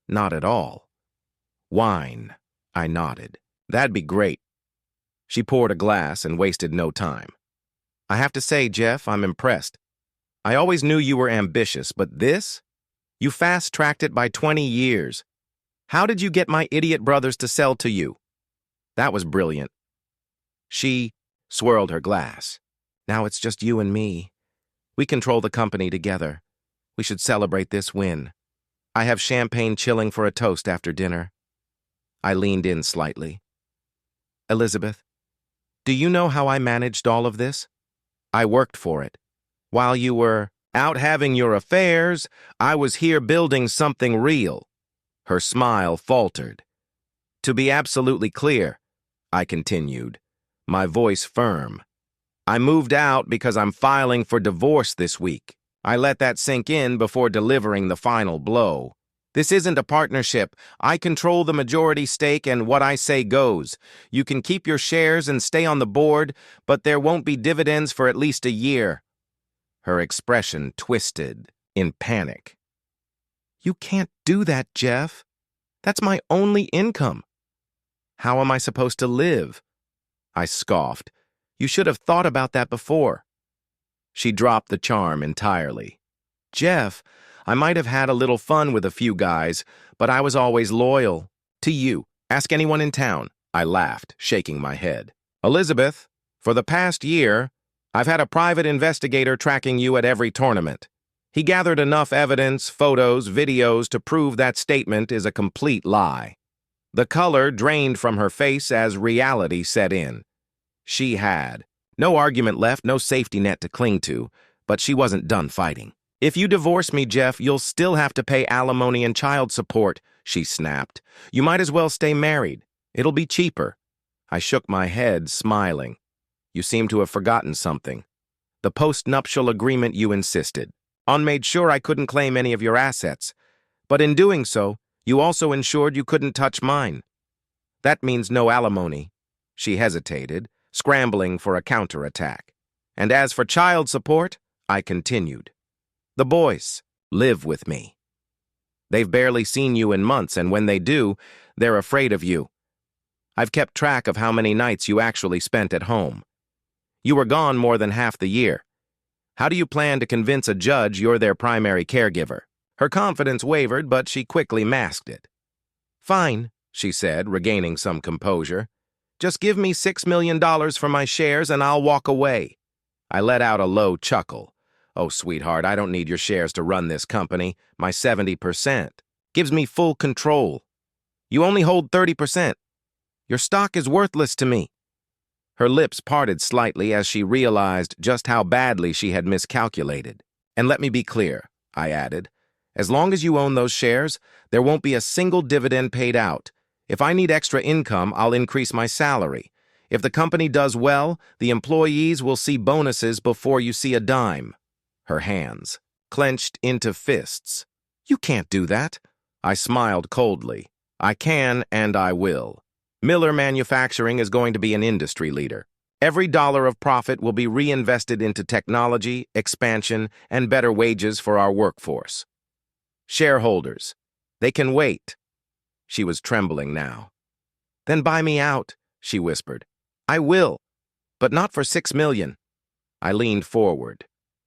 Not at all. Wine, I nodded. That'd be great. She poured a glass and wasted no time. I have to say, Jeff, I'm impressed. I always knew you were ambitious, but this? You fast-tracked it by 20 years. How did you get my idiot brothers to sell to you? That was brilliant. She swirled her glass. Now it's just you and me. We control the company together. We should celebrate this win. I have champagne chilling for a toast after dinner. I leaned in slightly. Elizabeth, do you know how I managed all of this? I worked for it. While you were out having your affairs, I was here building something real. Her smile faltered. To be absolutely clear, I continued, my voice firm. I moved out because I'm filing for divorce this week. I let that sink in before delivering the final blow. This isn't a partnership. I control the majority stake and what I say goes. You can keep your shares and stay on the board, but there won't be dividends for at least a year. Her expression twisted in panic. You can't do that, Jeff. That's my only income. How am I supposed to live? I scoffed. You should have thought about that before. She dropped the charm entirely. Jeff, I might have had a little fun with a few guys, but I was always loyal. To you. Ask anyone in town. I laughed, shaking my head. Elizabeth, for the past year, I've had a private investigator tracking you at every tournament. He gathered enough evidence, photos, videos to prove that statement is a complete lie. The color drained from her face as reality set in. She had no argument left, no safety net to cling to, but she wasn't done fighting. If you divorce me, Jeff, you'll still have to pay alimony and child support, she snapped. You might as well stay married. It'll be cheaper. I shook my head, smiling. You seem to have forgotten something. The post-nuptial agreement you insisted on made sure I couldn't claim any of your assets, but in doing so, you also ensured you couldn't touch mine. That means no alimony. She hesitated, scrambling for a counterattack. And as for child support, I continued. The boys live with me. They've barely seen you in months, and when they do, they're afraid of you. I've kept track of how many nights you actually spent at home. You were gone more than half the year. How do you plan to convince a judge you're their primary caregiver? Her confidence wavered, but she quickly masked it. Fine, she said, regaining some composure. Just give me $6 million for my shares and I'll walk away. I let out a low chuckle. Oh, sweetheart, I don't need your shares to run this company. My 70% gives me full control. You only hold 30%. Your stock is worthless to me. Her lips parted slightly as she realized just how badly she had miscalculated. And let me be clear, I added. As long as you own those shares, there won't be a single dividend paid out. If I need extra income, I'll increase my salary. If the company does well, the employees will see bonuses before you see a dime. Her hands clenched into fists. You can't do that. I smiled coldly. I can and I will. Miller Manufacturing is going to be an industry leader. Every dollar of profit will be reinvested into technology, expansion, and better wages for our workforce. Shareholders, they can wait. She was trembling now. Then buy me out, she whispered. I will, but not for $6 million. I leaned forward,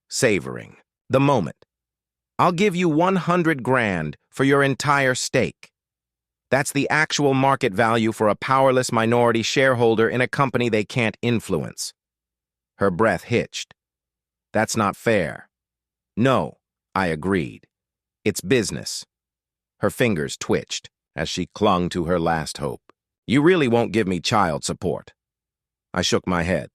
savoring the moment. I'll give you 100 grand for your entire stake. That's the actual market value for a powerless minority shareholder in a company they can't influence. Her breath hitched. That's not fair. No, I agreed. It's business. Her fingers twitched as she clung to her last hope. You really won't give me child support. I shook my head.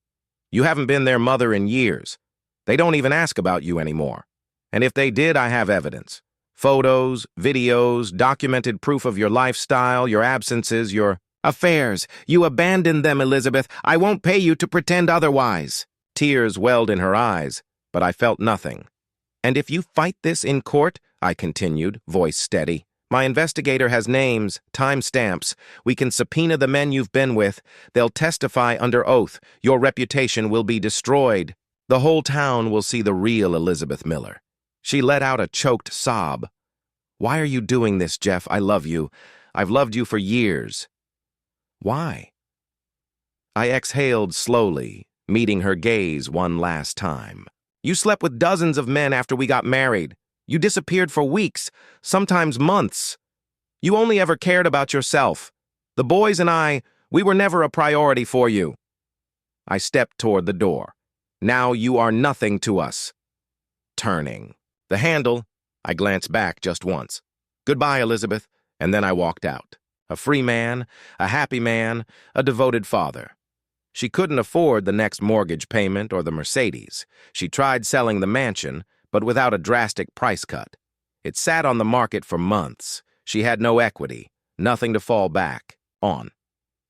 You haven't been their mother in years. They don't even ask about you anymore. And if they did, I have evidence. Photos, videos, documented proof of your lifestyle, your absences, your affairs. You abandoned them, Elizabeth. I won't pay you to pretend otherwise. Tears welled in her eyes, but I felt nothing. And if you fight this in court, I continued, voice steady, my investigator has names, timestamps. We can subpoena the men you've been with. They'll testify under oath. Your reputation will be destroyed. The whole town will see the real Elizabeth Miller. She let out a choked sob. Why are you doing this, Jeff? I love you. I've loved you for years. Why? I exhaled slowly, meeting her gaze one last time. You slept with dozens of men after we got married. You disappeared for weeks, sometimes months. You only ever cared about yourself. The boys and I, we were never a priority for you. I stepped toward the door. Now you are nothing to us. Turning. The handle, I glanced back just once. Goodbye, Elizabeth, and then I walked out. A free man, a happy man, a devoted father. She couldn't afford the next mortgage payment or the Mercedes. She tried selling the mansion, but without a drastic price cut. It sat on the market for months. She had no equity, nothing to fall back on.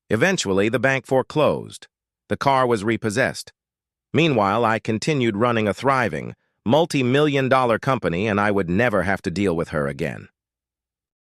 Eventually, the bank foreclosed. The car was repossessed. Meanwhile, I continued running a thriving, multi-million-dollar company, and I would never have to deal with her again.